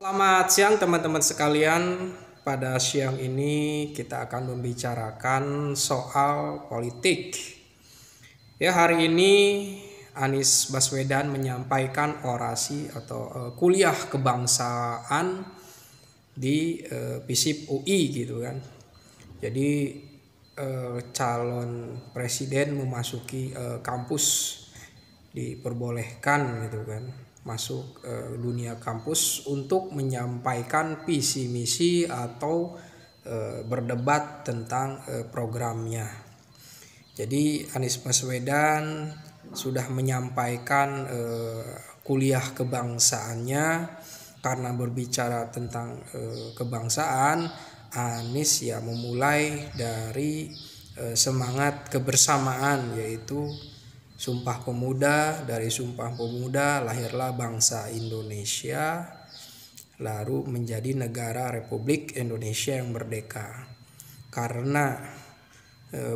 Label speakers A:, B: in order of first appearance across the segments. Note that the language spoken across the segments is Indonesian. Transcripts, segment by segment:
A: Selamat siang teman-teman sekalian. Pada siang ini kita akan membicarakan soal politik. Ya, hari ini Anies Baswedan menyampaikan orasi atau kuliah kebangsaan di FISIP UI gitu kan. Jadi calon presiden memasuki kampus diperbolehkan gitu kan masuk dunia kampus untuk menyampaikan visi misi atau berdebat tentang programnya. Jadi Anies Baswedan sudah menyampaikan kuliah kebangsaannya. Karena berbicara tentang kebangsaan, Anies ya memulai dari semangat kebersamaan, yaitu Sumpah Pemuda. Dari Sumpah Pemuda lahirlah bangsa Indonesia, lalu menjadi negara Republik Indonesia yang merdeka. Karena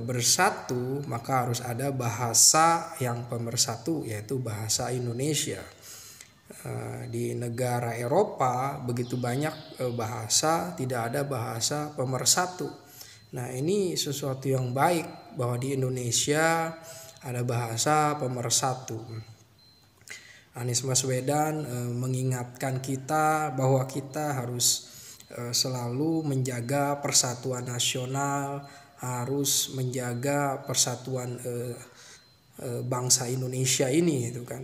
A: bersatu, maka harus ada bahasa yang pemersatu, yaitu bahasa Indonesia. Di negara Eropa begitu banyak bahasa, tidak ada bahasa pemersatu. Nah, ini sesuatu yang baik bahwa di Indonesia ada bahasa pemersatu. Anies Baswedan mengingatkan kita bahwa kita harus selalu menjaga persatuan nasional, harus menjaga persatuan bangsa Indonesia ini gitu kan.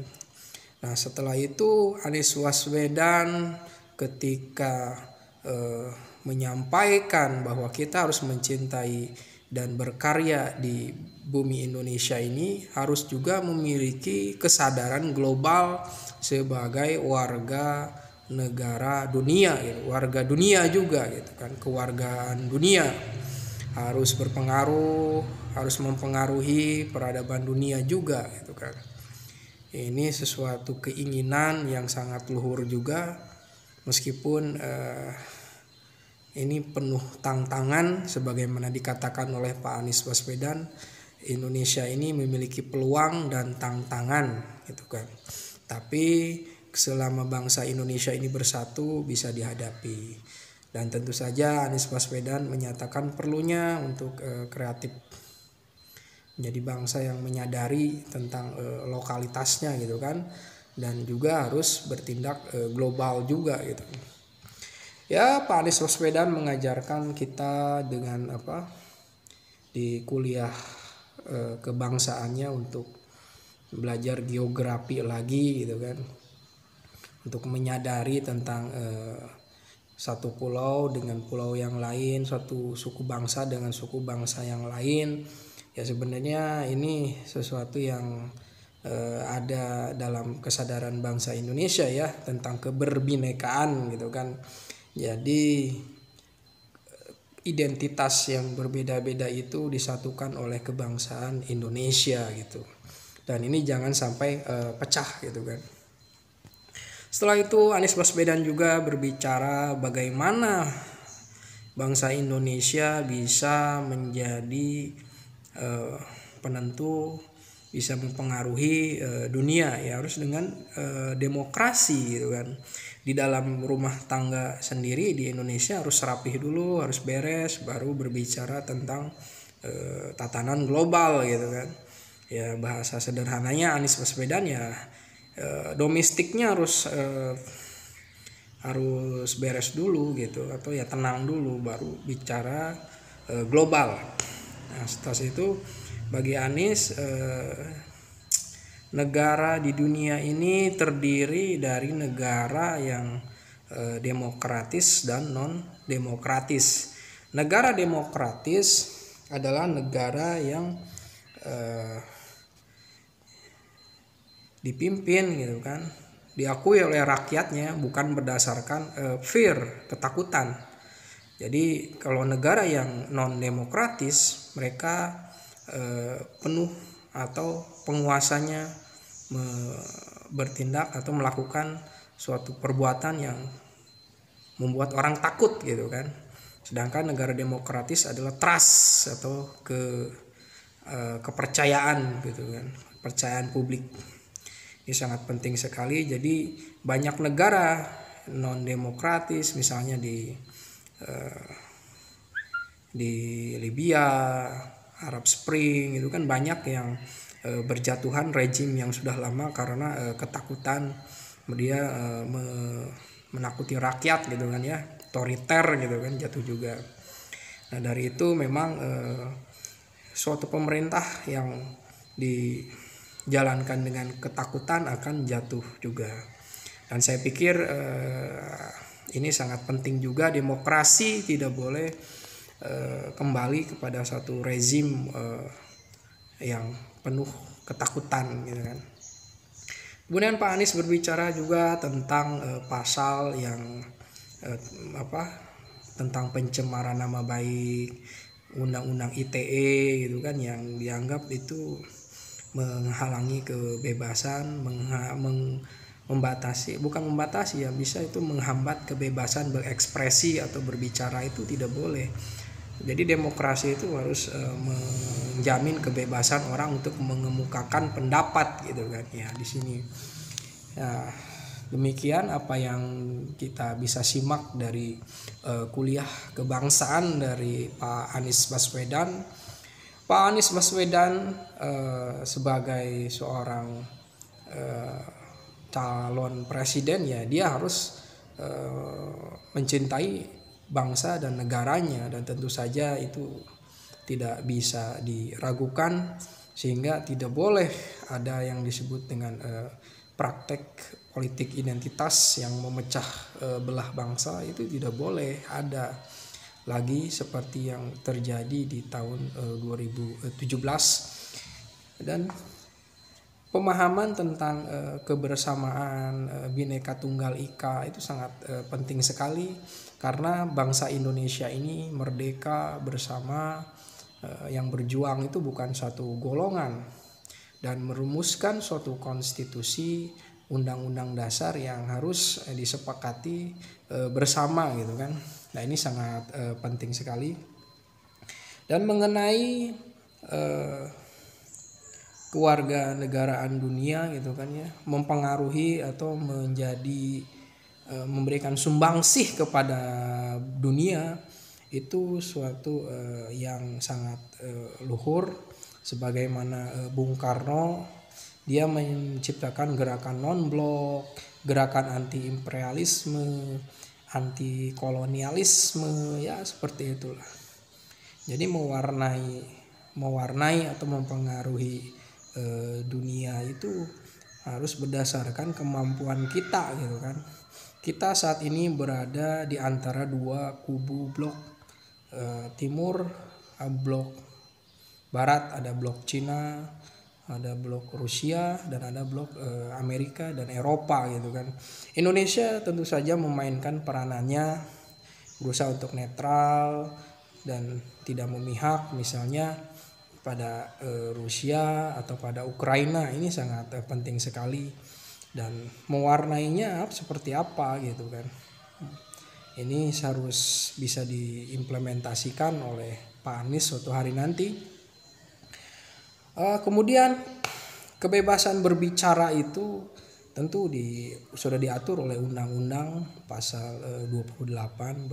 A: Nah, setelah itu Anies Baswedan ketika menyampaikan bahwa kita harus mencintai dan berkarya di bumi Indonesia ini, harus juga memiliki kesadaran global sebagai warga negara dunia gitu, warga dunia juga gitu kan. Kewargaan dunia harus berpengaruh, harus mempengaruhi peradaban dunia juga gitu kan. Ini sesuatu keinginan yang sangat luhur juga, meskipun ini penuh tantangan sebagaimana dikatakan oleh Pak Anies Baswedan. Indonesia ini memiliki peluang dan tantangan gitu kan. Tapi selama bangsa Indonesia ini bersatu bisa dihadapi. Dan tentu saja Anies Baswedan menyatakan perlunya untuk kreatif, menjadi bangsa yang menyadari tentang lokalitasnya gitu kan, dan juga harus bertindak global juga gitu. Ya, Pak Anies Baswedan mengajarkan kita dengan di kuliah kebangsaannya untuk belajar geografi lagi gitu kan, untuk menyadari tentang satu pulau dengan pulau yang lain, suatu suku bangsa dengan suku bangsa yang lain. Ya, sebenarnya ini sesuatu yang ada dalam kesadaran bangsa Indonesia ya, tentang keberbinekaan gitu kan. Jadi identitas yang berbeda-beda itu disatukan oleh kebangsaan Indonesia gitu. Dan ini jangan sampai pecah gitu kan. Setelah itu Anies Baswedan juga berbicara bagaimana bangsa Indonesia bisa menjadi penentu, bisa mempengaruhi dunia, ya harus dengan demokrasi gitu kan. Di dalam rumah tangga sendiri di Indonesia harus rapih dulu, harus beres, baru berbicara tentang tatanan global gitu kan. Ya, bahasa sederhananya Anies Baswedan ya domestiknya harus beres dulu gitu, atau ya tenang dulu baru bicara global. Nah, setelah itu bagi Anies negara di dunia ini terdiri dari negara yang demokratis dan non demokratis. Negara demokratis adalah negara yang dipimpin gitu kan, diakui oleh rakyatnya, bukan berdasarkan fear, ketakutan. Jadi kalau negara yang non demokratis, mereka penuh atau penguasanya bertindak atau melakukan suatu perbuatan yang membuat orang takut gitu kan. Sedangkan negara demokratis adalah trust atau kepercayaan gitu kan, kepercayaan publik. Ini sangat penting sekali. Jadi banyak negara non demokratis, misalnya di Libya, Arab Spring, itu kan banyak yang berjatuhan rejim yang sudah lama karena ketakutan dia menakuti rakyat gitu kan ya, otoriter gitu kan, jatuh juga. Nah dari itu memang suatu pemerintah yang dijalankan dengan ketakutan akan jatuh juga. Dan saya pikir ini sangat penting juga, demokrasi tidak boleh kembali kepada satu rezim yang penuh ketakutan gitu kan. Kemudian Pak Anies berbicara juga tentang pasal yang tentang pencemaran nama baik, undang-undang ITE gitu kan, yang dianggap itu menghalangi kebebasan, bukan membatasi ya, bisa itu menghambat kebebasan berekspresi atau berbicara, itu tidak boleh. Jadi demokrasi itu harus menjamin kebebasan orang untuk mengemukakan pendapat gitu kan ya di sini. Ya, demikian apa yang kita bisa simak dari kuliah kebangsaan dari Pak Anies Baswedan. Pak Anies Baswedan sebagai seorang calon presiden ya, dia harus mencintai bangsa dan negaranya, dan tentu saja itu tidak bisa diragukan, sehingga tidak boleh ada yang disebut dengan praktek politik identitas yang memecah belah bangsa. Itu tidak boleh ada lagi seperti yang terjadi di tahun 2017. Dan pemahaman tentang kebersamaan Bhinneka Tunggal Ika itu sangat penting sekali, karena bangsa Indonesia ini merdeka bersama, yang berjuang itu bukan satu golongan, dan merumuskan suatu konstitusi, undang-undang dasar yang harus disepakati bersama gitu kan. Nah ini sangat penting sekali. Dan mengenai kewarganegaraan dunia gitu kan ya, mempengaruhi atau memberikan sumbangsih kepada dunia, itu suatu yang sangat luhur. Sebagaimana Bung Karno, dia menciptakan gerakan non-blok, gerakan anti-imperialisme, anti-kolonialisme, ya seperti itulah. Jadi mewarnai atau mempengaruhi dunia itu harus berdasarkan kemampuan kita gitu kan. Kita saat ini berada di antara dua kubu blok timur, blok barat, ada blok Cina, ada blok Rusia, dan ada blok Amerika dan Eropa gitu kan. Indonesia tentu saja memainkan peranannya, berusaha untuk netral dan tidak memihak, misalnya pada Rusia atau pada Ukraina. Ini sangat penting sekali, dan mewarnainya seperti apa gitu kan. Ini harus bisa diimplementasikan oleh Pak Anies suatu hari nanti. Kemudian kebebasan berbicara itu tentu sudah diatur oleh Undang-Undang pasal 28,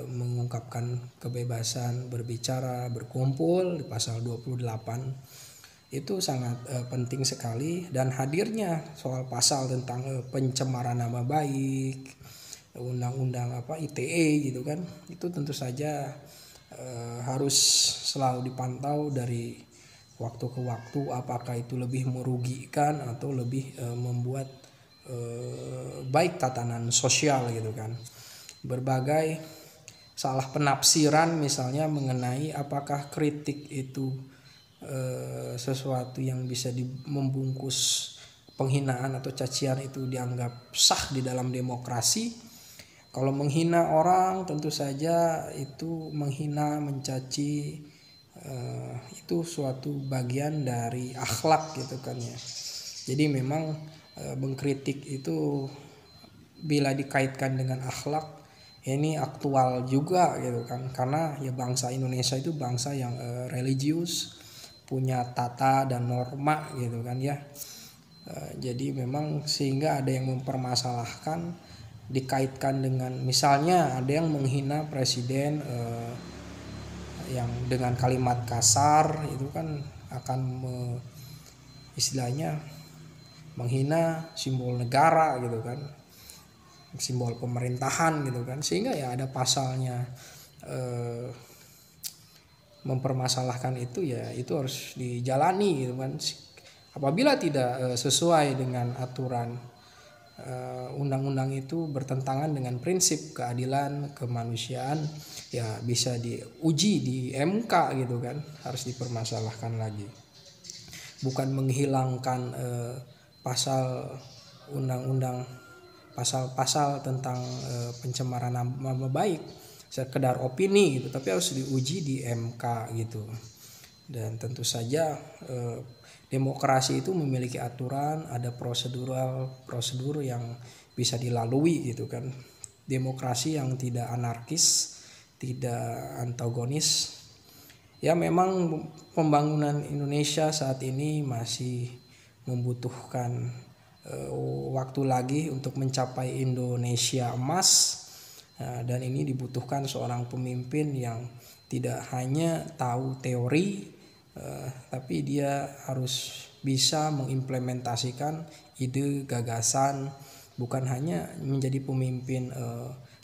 A: mengungkapkan kebebasan berbicara, berkumpul di pasal 28. Itu sangat penting sekali. Dan hadirnya soal pasal tentang pencemaran nama baik, undang-undang ITE gitu kan, itu tentu saja harus selalu dipantau dari waktu ke waktu, apakah itu lebih merugikan atau lebih membuat baik tatanan sosial gitu kan. Berbagai salah penafsiran misalnya mengenai apakah kritik itu sesuatu yang bisa membungkus penghinaan atau cacian, itu dianggap sah di dalam demokrasi. Kalau menghina orang tentu saja itu menghina, mencaci, itu suatu bagian dari akhlak gitu kan ya. Jadi memang mengkritik itu bila dikaitkan dengan akhlak, ini aktual juga gitu kan, karena ya bangsa Indonesia itu bangsa yang religius, punya tata dan norma gitu kan ya. Jadi memang sehingga ada yang mempermasalahkan dikaitkan dengan misalnya ada yang menghina presiden yang dengan kalimat kasar, itu kan akan istilahnya menghina simbol negara gitu kan, simbol pemerintahan gitu kan, sehingga ya ada pasalnya. Mempermasalahkan itu ya itu harus dijalani gitu kan. Apabila tidak sesuai dengan aturan undang-undang itu bertentangan dengan prinsip keadilan kemanusiaan, ya bisa diuji di MK gitu kan, harus dipermasalahkan lagi. Bukan menghilangkan pasal undang-undang, pasal-pasal tentang pencemaran nama baik, sekedar opini gitu, tapi harus diuji di MK gitu. Dan tentu saja demokrasi itu memiliki aturan, ada prosedur yang bisa dilalui gitu kan. Demokrasi yang tidak anarkis, tidak antagonis. Ya memang pembangunan Indonesia saat ini masih membutuhkan waktu lagi untuk mencapai Indonesia emas. Dan ini dibutuhkan seorang pemimpin yang tidak hanya tahu teori, tapi dia harus bisa mengimplementasikan ide gagasan, bukan hanya menjadi pemimpin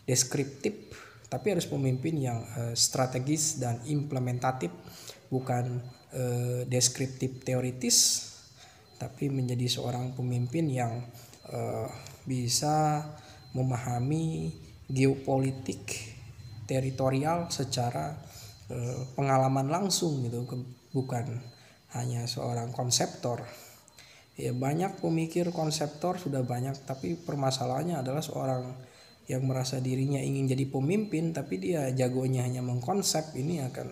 A: deskriptif, tapi harus pemimpin yang strategis dan implementatif, bukan deskriptif teoritis, tapi menjadi seorang pemimpin yang bisa memahami geopolitik teritorial secara pengalaman langsung gitu, bukan hanya seorang konseptor. Ya banyak pemikir konseptor sudah banyak, tapi permasalahannya adalah seorang yang merasa dirinya ingin jadi pemimpin tapi dia jagonya hanya mengkonsep, ini akan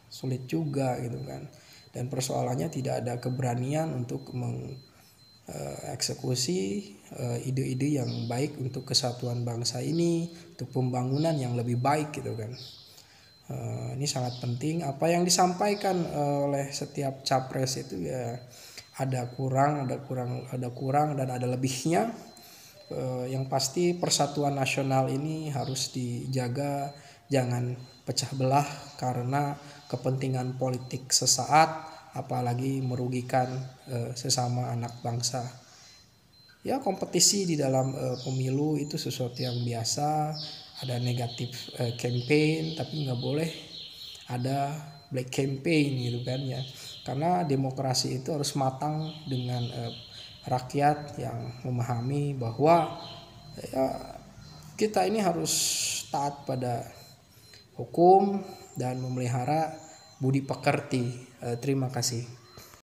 A: sulit juga gitu kan. Dan persoalannya tidak ada keberanian untuk mengeksekusi ide-ide yang baik untuk kesatuan bangsa ini, untuk pembangunan yang lebih baik gitu kan. Ini sangat penting. Apa yang disampaikan oleh setiap capres itu ya ada kurang dan ada lebihnya. Yang pasti persatuan nasional ini harus dijaga, jangan pecah belah karena kepentingan politik sesaat, apalagi merugikan sesama anak bangsa. Ya kompetisi di dalam pemilu itu sesuatu yang biasa, ada negatif campaign, tapi nggak boleh ada black campaign gitu kan ya, karena demokrasi itu harus matang dengan rakyat yang memahami bahwa ya, kita ini harus taat pada hukum dan memelihara budi pekerti. Terima kasih.